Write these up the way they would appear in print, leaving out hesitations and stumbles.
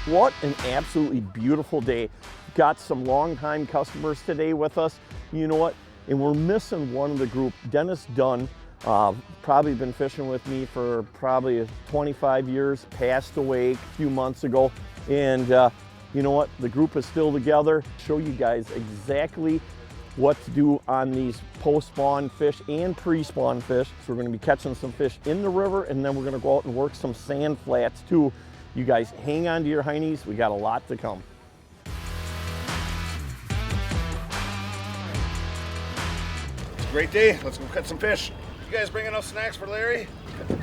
What an absolutely beautiful day. Got some longtime customers today with us. You know what? And we're missing one of the group, Dennis Dunn. Probably been fishing with me for probably 25 years, passed away a few months ago. And you know what? The group is still together. Show you guys exactly what to do on these post-spawn fish and pre-spawn fish. So we're gonna be catching some fish in the river, and then we're gonna go out and work some sand flats too. You guys hang on to your heinies. We got a lot to come. It's a great day. Let's go catch some fish. You guys bringing us snacks for Larry?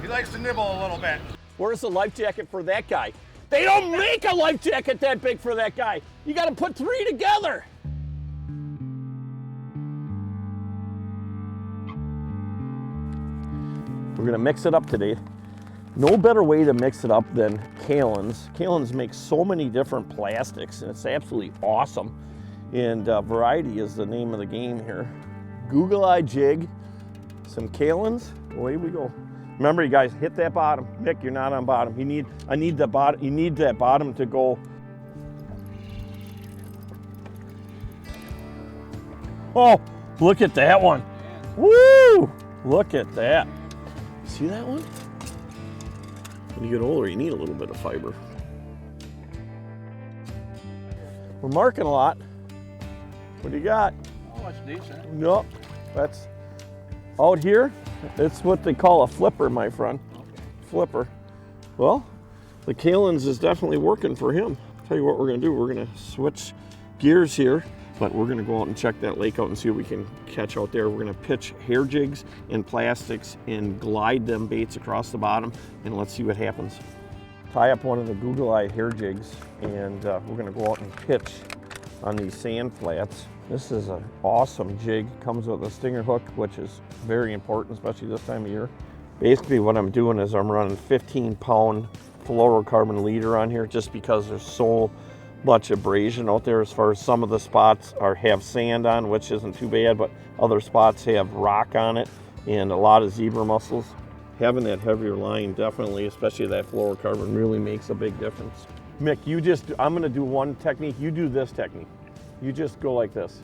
He likes to nibble a little bit. Where's the life jacket for that guy? They don't make a life jacket that big for that guy. You got to put 3 together. We're gonna mix it up today. No better way to mix it up than Kalen's. Kalen's makes so many different plastics, and it's absolutely awesome. And variety is the name of the game here. Google Eye jig, some Kalen's, away we go. Remember, you guys, hit that bottom. Mick, you're not on bottom. You need that bottom to go. Oh, look at that one. Woo! Look at that. See that one? When you get older, you need a little bit of fiber. We're marking a lot. What do you got? Oh, that's decent. Nope, that's out here. It's what they call a flipper, my friend. Okay. Flipper. Well, the Kalen's is definitely working for him. Tell you what we're gonna do. We're gonna switch gears here, but we're gonna go out and check that lake out and see what we can catch out there. We're gonna pitch hair jigs and plastics and glide them baits across the bottom, and let's see what happens. Tie up one of the Google Eye hair jigs, and we're gonna go out and pitch on these sand flats. This is an awesome jig. Comes with a stinger hook, which is very important, especially this time of year. Basically what I'm doing is I'm running 15-pound fluorocarbon leader on here, just because there's so much abrasion out there. As far as some of the spots have sand on, which isn't too bad, but other spots have rock on it and a lot of zebra mussels. Having that heavier line definitely, especially that fluorocarbon, really makes a big difference. Mick, I'm gonna do one technique, you do this technique. You just go like this.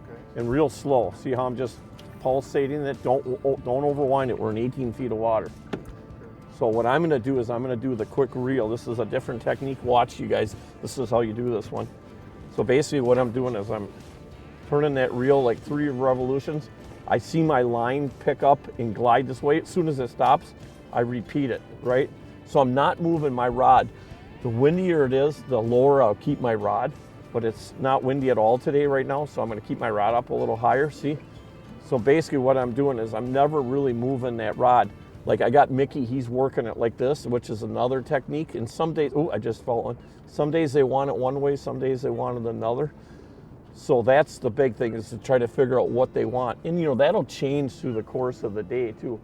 Okay. And real slow. See how I'm just pulsating it? Don't overwind it. We're in 18 feet of water. So what I'm gonna do is I'm gonna do the quick reel. This is a different technique. Watch, you guys. This is how you do this one. So basically what I'm doing is I'm turning that reel like 3 revolutions. I see my line pick up and glide this way. As soon as it stops, I repeat it, right? So I'm not moving my rod. The windier it is, the lower I'll keep my rod, but it's not windy at all today right now, so I'm gonna keep my rod up a little higher, see? So basically what I'm doing is I'm never really moving that rod. Like I got Mickey, he's working it like this, which is another technique. And some days, oh, I just felt one. Some days they want it one way, some days they want it another. So that's the big thing, is to try to figure out what they want. And you know, that'll change through the course of the day too.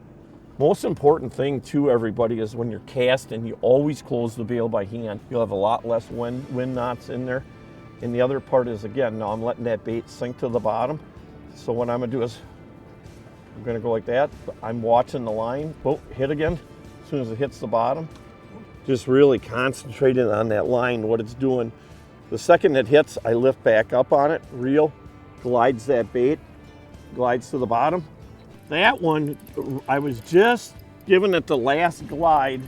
Most important thing too, everybody, is when you're casting, you always close the bail by hand. You'll have a lot less wind knots in there. And the other part is, again, now I'm letting that bait sink to the bottom. So what I'm gonna do is, I'm gonna go like that. I'm watching the line, oh, hit again, as soon as it hits the bottom. Just really concentrating on that line, what it's doing. The second it hits, I lift back up on it, reel, glides that bait, glides to the bottom. That one, I was just giving it the last glide,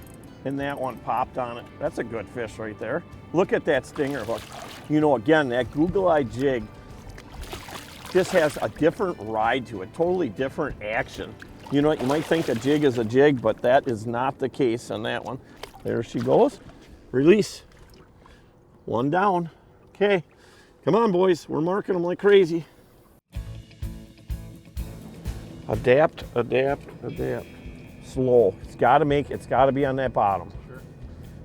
and that one popped on it. That's a good fish right there. Look at that stinger hook. You know, again, that Google Eye jig just has a different ride to it, totally different action. You know what, you might think a jig is a jig, but that is not the case on that one. There she goes. Release. One down. Okay, come on boys, we're marking them like crazy. Adapt, adapt, adapt. Slow. It's gotta be on that bottom. Sure.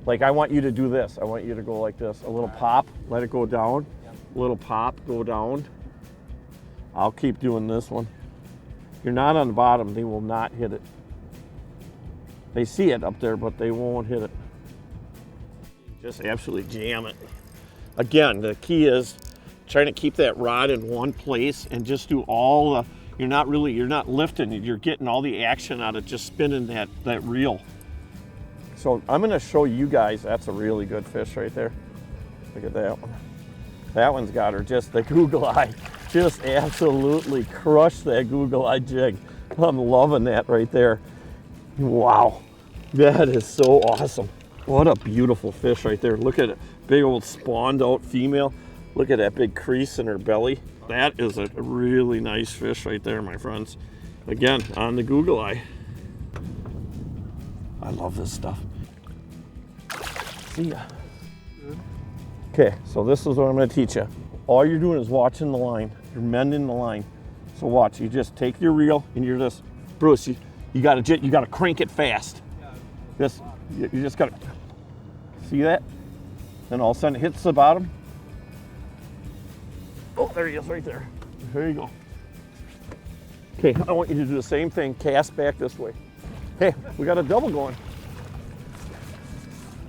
Like I want you to do this. I want you to go like this. A little pop, let it go down. A little pop, go down. I'll keep doing this one. If you're not on the bottom, they will not hit it. They see it up there, but they won't hit it. Just absolutely jam it. Again, the key is trying to keep that rod in one place and just do all the, you're not lifting it, you're getting all the action out of just spinning that reel. So I'm gonna show you guys, that's a really good fish right there. Look at that one. That one's got her, just the Google Eye. Just absolutely crushed that Google Eye jig. I'm loving that right there. Wow, that is so awesome. What a beautiful fish right there. Look at it, big old spawned out female. Look at that big crease in her belly. That is a really nice fish right there, my friends. Again, on the Google Eye. I love this stuff. See ya. Okay, so this is what I'm gonna teach you. All you're doing is watching the line. You're mending the line. So watch, you just take your reel and you're just, Bruce, you gotta crank it fast. You just gotta, see that? Then all of a sudden it hits the bottom. Oh, there he is right there. There you go. Okay, I want you to do the same thing, cast back this way. Hey, we got a double going.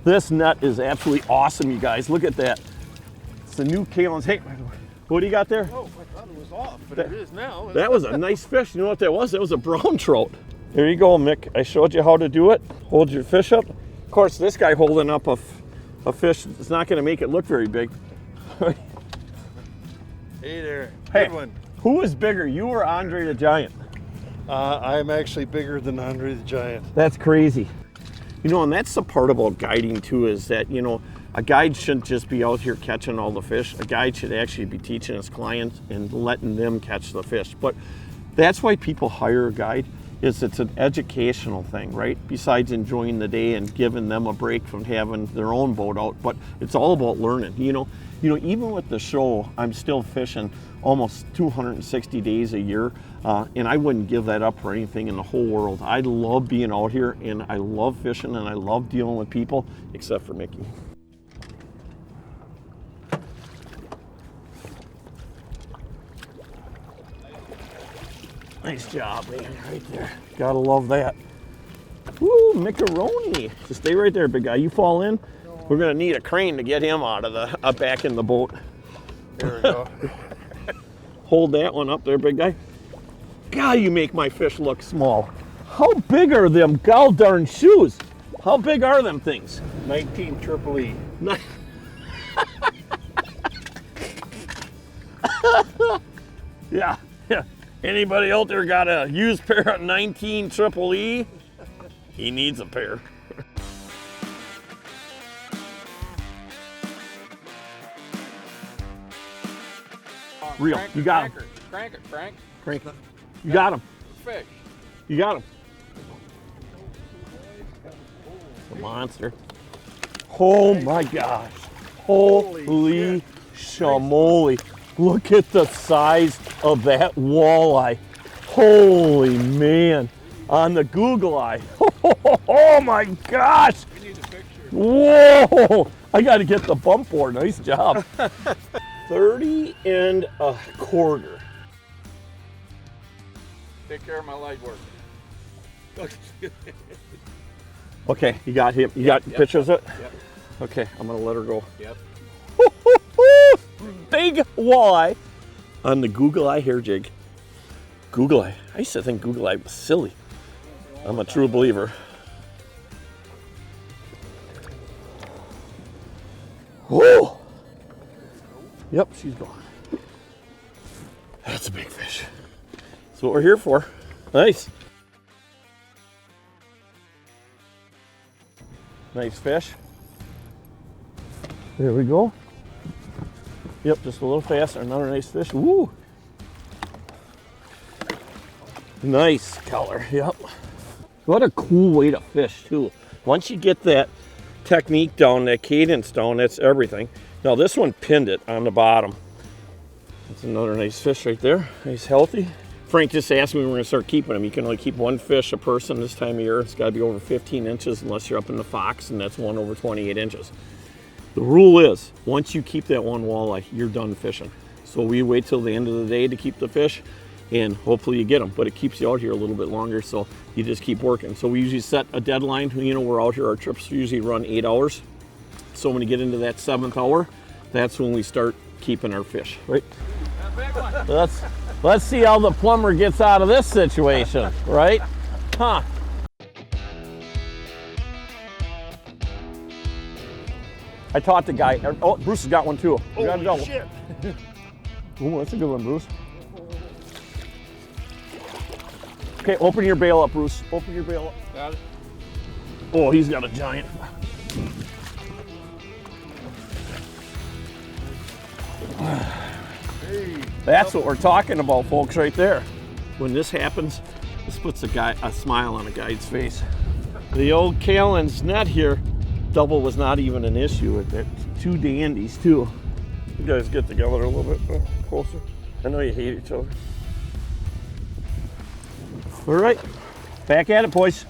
This net is absolutely awesome, you guys. Look at that. It's the new Kalen's. Hey, what do you got there? Oh, I thought it was off, but it is now. That was a nice fish. You know what that was? That was a brown trout. There you go, Mick. I showed you how to do it. Hold your fish up. Of course, this guy holding up a fish is not going to make it look very big. Hey there. Hey, Good one. who is bigger, you or Andre the Giant? I'm actually bigger than Andre the Giant. That's crazy. You know, and that's the part about guiding too, is that, you know, a guide shouldn't just be out here catching all the fish. A guide should actually be teaching his clients and letting them catch the fish. But that's why people hire a guide, is it's an educational thing, right? Besides enjoying the day and giving them a break from having their own boat out, but it's all about learning. You know, even with the show, I'm still fishing almost 260 days a year, and I wouldn't give that up for anything in the whole world. I love being out here, and I love fishing, and I love dealing with people, except for Mickey. Nice job, man, right there. Gotta love that. Woo, macaroni. Just stay right there, big guy. You fall in, we're gonna need a crane to get him out of the back in the boat. There we go. Hold that one up there, big guy. God, you make my fish look small. How big are them gall darn shoes? How big are them things? 19 Triple E. Yeah. Anybody out there got a used pair of 19 Triple E? He needs a pair. Real, you got him. Crank it, Frank. Crank it. You got him. Fish. You got him. It's a monster. Oh my gosh. Holy shamoly. Look at the size of that walleye. Holy man. On the Google Eye. Oh my gosh. We need a picture. Whoa. I got to get the bump board. Nice job. 30 and a quarter. Take care of my light work. Okay, you got him. You got pictures of it? Yep. Okay, I'm going to let her go. Yep. Big walleye on the Google Eye hair jig. Google Eye. I used to think Google Eye was silly. I'm a true believer. Whoa! Yep, she's gone. That's a big fish. That's what we're here for. Nice. Nice fish. There we go. Yep, just a little faster. Another nice fish. Woo! Nice color. Yep. What a cool way to fish too. Once you get that technique down, that cadence down, that's everything. Now this one pinned it on the bottom. That's another nice fish right there. Nice, healthy. Frank just asked me when we're gonna start keeping them. You can only keep one fish a person this time of year. It's gotta be over 15 inches unless you're up in the Fox, and that's one over 28 inches. The rule is, once you keep that one walleye, you're done fishing. So we wait till the end of the day to keep the fish, and hopefully you get them, but it keeps you out here a little bit longer, so you just keep working. So we usually set a deadline. You know, we're out here, our trips usually run 8 hours. So when you get into that 7th hour, that's when we start keeping our fish, right? Let's see how the plumber gets out of this situation, right? Huh? I taught the guy. Oh, Bruce has got one too. You got a double. Shit. Ooh, that's a good one, Bruce. Okay, open your bail up, Bruce. Open your bail up. Got it. Oh, he's got a giant. That's what we're talking about, folks, right there. When this happens, this puts a smile on a guy's face. The old Callan's net here, double was not even an issue with it. Two dandies, too. You guys get together a little bit closer. I know you hate each other. All right, back at it, boys.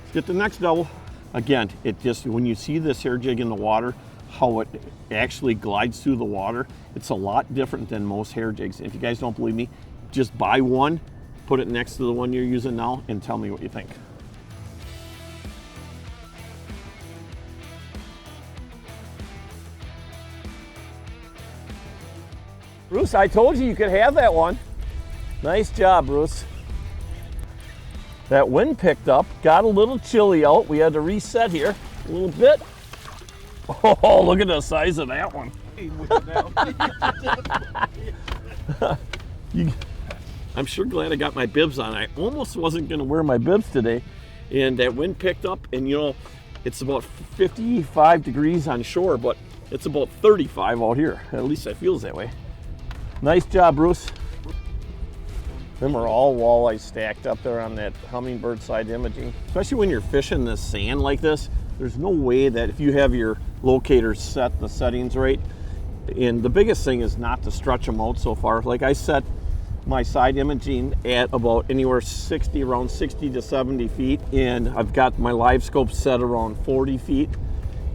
Let's get the next double. Again, it just, when you see this hair jig in the water, how it actually glides through the water, it's a lot different than most hair jigs. If you guys don't believe me, just buy one, put it next to the one you're using now, and tell me what you think. Bruce, I told you could have that one. Nice job, Bruce. That wind picked up, got a little chilly out. We had to reset here a little bit. Oh, look at the size of that one. I'm sure glad I got my bibs on. I almost wasn't gonna wear my bibs today. And that wind picked up, and you know, it's about 55 degrees on shore, but it's about 35 out here. At least it feels that way. Nice job, Bruce. Them are all walleye stacked up there on that hummingbird side imaging. Especially when you're fishing this sand like this, there's no way that if you have your locator set the settings right, and the biggest thing is not to stretch them out so far. Like I set my side imaging at about anywhere around 60 to 70 feet, and I've got my live scope set around 40 feet,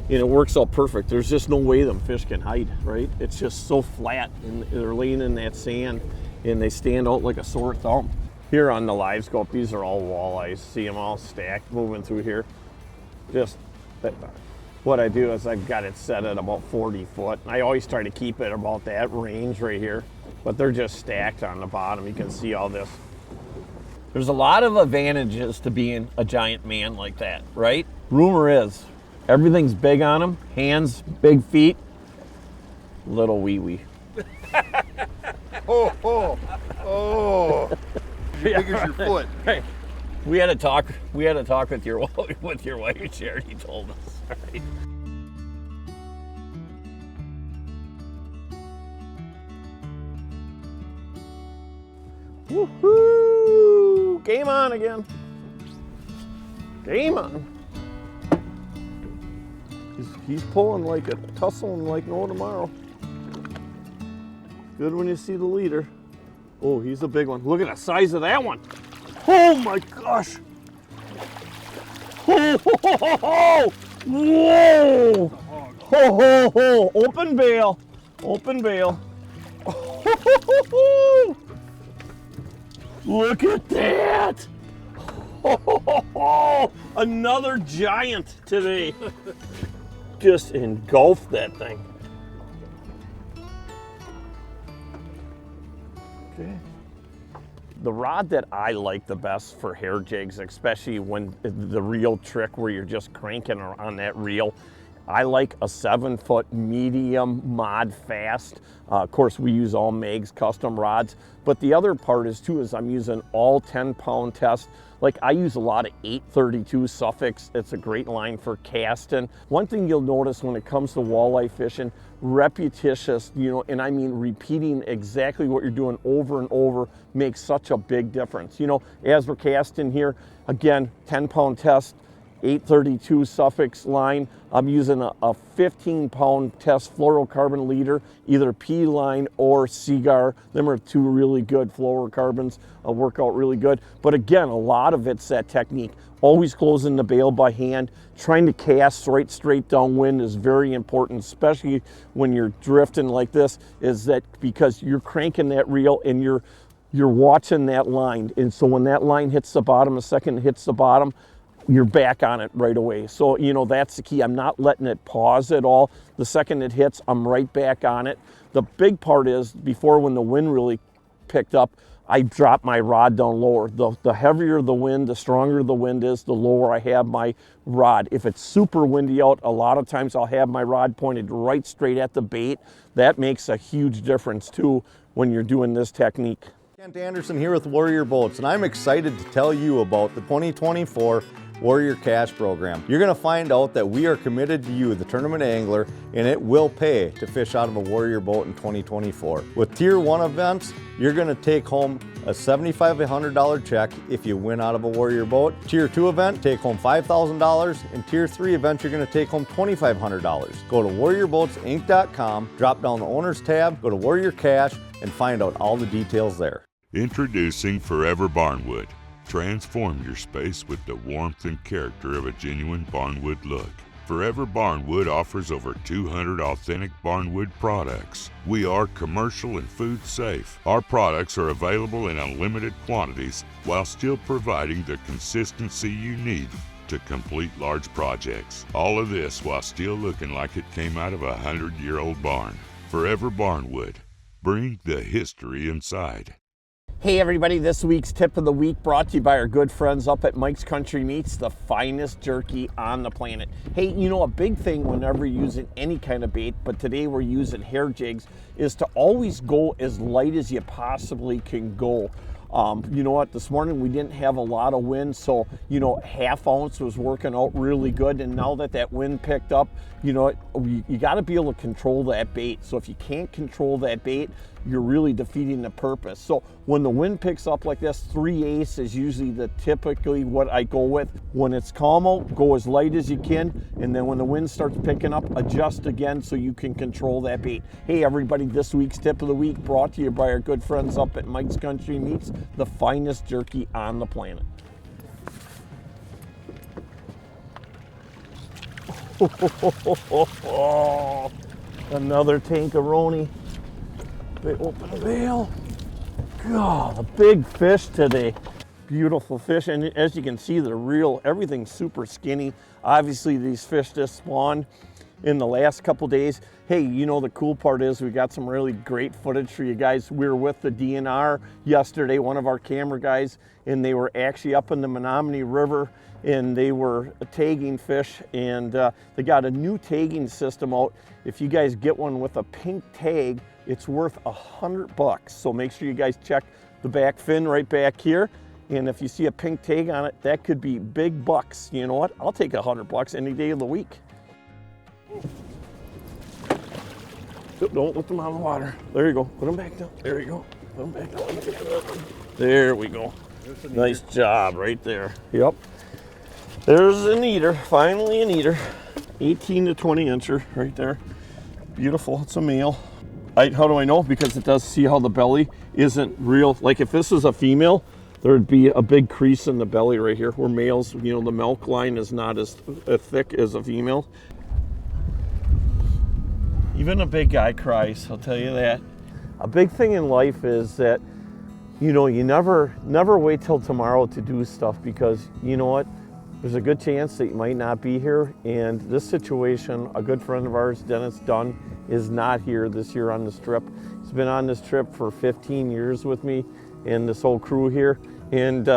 and it works out perfect. There's just no way them fish can hide, right? It's just so flat, and they're laying in that sand, and they stand out like a sore thumb. Here on the live scope, these are all walleyes. See them all stacked moving through here. Just what I do is I've got it set at about 40 foot. I always try to keep it about that range right here, but they're just stacked on the bottom. You can see all this. There's a lot of advantages to being a giant man like that, right? Rumor is everything's big on them. Hands, big feet, little wee-wee. Oh. Big as your foot. Hey, we had a talk with your wife, Charity told us. Right? Woohoo! Game on again. Game on. He's pulling like a tussling like no tomorrow. Good when you see the leader. Oh, he's a big one. Look at the size of that one. Oh my gosh. Oh, ho, ho, ho, ho. Whoa. Ho, ho, ho. Open bail. Open bail. Oh, ho, ho, ho. Look at that. Oh, ho, ho, ho. Another giant today. Just engulfed that thing. Okay. The rod that I like the best for hair jigs, especially when the reel trick where you're just cranking on that reel, I like a 7-foot medium mod fast. Of course, we use all Meg's custom rods, but the other part is I'm using all 10-pound test. Like I use a lot of 832 Suffolks. It's a great line for casting. One thing you'll notice when it comes to walleye fishing, repetitious, and I mean repeating exactly what you're doing over and over makes such a big difference. As we're casting here, again, 10-pound test, 832 Suffolks line. I'm using a 15-pound test fluorocarbon leader, either P line or Seagar. Them are two really good fluorocarbons, work out really good. But again, a lot of it's that technique. Always closing the bail by hand. Trying to cast right straight downwind is very important, especially when you're drifting like this, is that because you're cranking that reel and you're watching that line. And so when that line hits the bottom, the second it hits the bottom, you're back on it right away. So, that's the key. I'm not letting it pause at all. The second it hits, I'm right back on it. The big part is before when the wind really picked up, I drop my rod down lower. The heavier the wind, the stronger the wind is, the lower I have my rod. If it's super windy out, a lot of times I'll have my rod pointed right straight at the bait. That makes a huge difference too when you're doing this technique. Kent Anderson here with Warrior Boats, and I'm excited to tell you about the 2024 Warrior Cash Program. You're going to find out that we are committed to you, the tournament angler, and it will pay to fish out of a Warrior boat in 2024. With Tier 1 events, you're going to take home a $7,500 check if you win out of a Warrior boat. Tier 2 event, take home $5,000, and Tier 3 event, you're going to take home $2,500. Go to warriorboatsinc.com, drop down the Owners tab, go to Warrior Cash, and find out all the details there. Introducing Forever Barnwood. Transform your space with the warmth and character of a genuine barnwood look. Forever Barnwood offers over 200 authentic barnwood products. We are commercial and food safe. Our products are available in unlimited quantities while still providing the consistency you need to complete large projects. All of this while still looking like it came out of a 100-year-old barn. Forever Barnwood. Bring the history inside. Hey everybody, this week's tip of the week brought to you by our good friends up at Mike's Country Meats, the finest jerky on the planet. Hey, you know, a big thing whenever you're using any kind of bait, but today we're using hair jigs, is to always go as light as you possibly can go. You know what, this morning we didn't have a lot of wind, so, you know, ½ ounce was working out really good, and now that wind picked up, you know, you got to be able to control that bait. So if you can't control that bait, you're really defeating the purpose. So when the wind picks up like this, 3/8 is usually typically what I go with. When it's calm out, go as light as you can, and then when the wind starts picking up, adjust again so you can control that bait. Hey everybody, this week's tip of the week brought to you by our good friends up at Mike's Country Meats, the finest jerky on the planet. Another tankaroni. They open a bail. God, a big fish today. Beautiful fish, and as you can see, they're real. Everything's super skinny. Obviously, these fish just spawned in the last couple days. Hey, you know, the cool part is we got some really great footage for you guys. We were with the DNR yesterday, one of our camera guys, and they were actually up in the Menominee River, and they were tagging fish, and they got a new tagging system out. If you guys get one with a pink tag, it's worth $100. So make sure you guys check the back fin right back here. And if you see a pink tag on it, that could be big bucks. You know what? I'll take $100 any day of the week. Don't let them out of the water. There you go. Put them back down. There you go. Put them back down. There we go. Nice job right there. Yep. There's an eater. Finally an eater. 18 to 20 incher right there. Beautiful. It's a male. How do I know? Because it does, see how the belly isn't real. Like if this was a female, there'd be a big crease in the belly right here. Where males, you know, the milk line is not as thick as a female. Even a big guy cries, I'll tell you that. A big thing in life is that, you know, you never wait till tomorrow to do stuff, because you know what? There's a good chance that you might not be here. And this situation, a good friend of ours, Dennis Dunn, is not here this year on this trip. He's been on this trip for 15 years with me and this whole crew here. And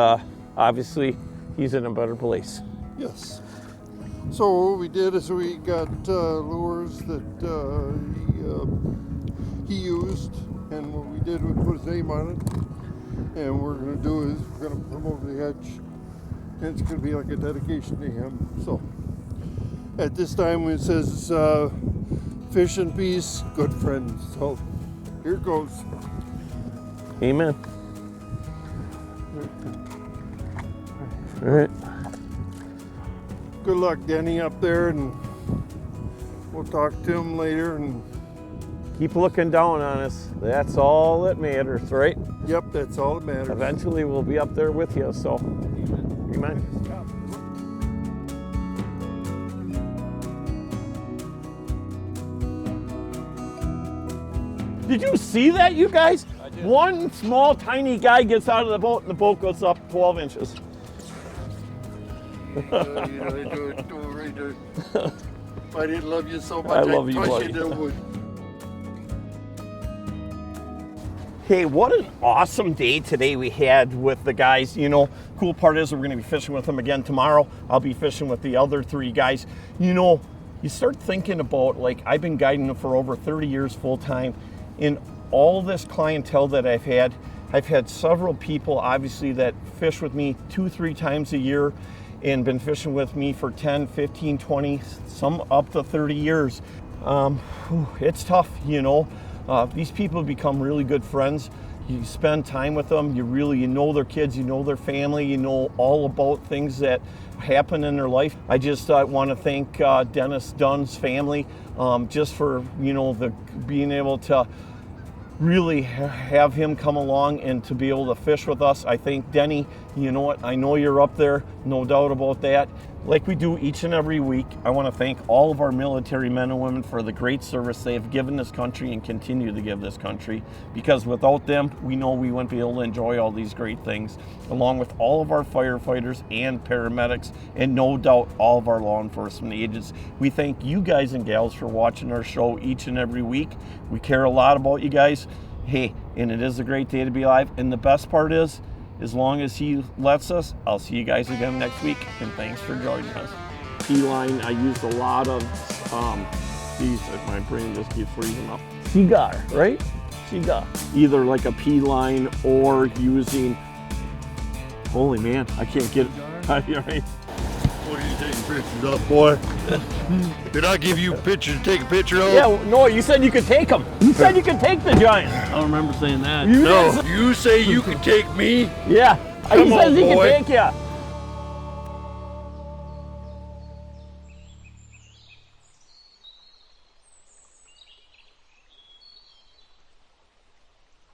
obviously, he's in a better place. Yes. So what we did is we got lures that he used, and what we did was put his name on it. And what we're going to do is we're going to put him over the edge, and it's going to be like a dedication to him. So at this time it says fish and peace, good friends. So here goes. Amen. All right. Good luck, Denny, up there, and we'll talk to him later. And Keep looking down on us. That's all that matters, right? yep, that's all that matters. Eventually we'll be up there with you, so. Amen. Did you see that, you guys? I did. One small, tiny guy gets out of the boat and the boat goes up 12 inches. If I didn't love you so much, I love I'd you, push buddy. you to the wood. Hey, what an awesome day today we had with the guys. You know, cool part is we're going to be fishing with them again tomorrow. I'll be fishing with the other 3 guys. You know, you start thinking about, like, I've been guiding them for over 30 years full time. In all this clientele that I've had several people, obviously, that fish with me 2-3 times a year and been fishing with me for 10, 15, 20, some up to 30 years. It's tough, you know. These people become really good friends. You spend time with them, you know their kids, you know their family, you know all about things that happen in their life. I just want to thank Dennis Dunn's family just for, you know, being able to really have him come along and to be able to fish with us. I think, Denny, you know what, I know you're up there, no doubt about that. Like we do each and every week, I want to thank all of our military men and women for the great service they have given this country and continue to give this country, because without them, we know we wouldn't be able to enjoy all these great things, along with all of our firefighters and paramedics, and no doubt all of our law enforcement agents. We thank you guys and gals for watching our show each and every week. We care a lot about you guys. Hey, and it is a great day to be alive, and the best part is, as long as he lets us, I'll see you guys again next week, and thanks for joining us. P-line, I used a lot of these, my brain just keeps freezing up. Cigar, right? Cigar. Either like a P-line or using, holy man, I can't get it. Right? What are you taking pictures of, boy? Did I give you a picture to take a picture of? Yeah, no, you said you could take them. You said you could take the giant. I don't remember saying that. No, you say you can take me? Yeah, he says he can boy. take you.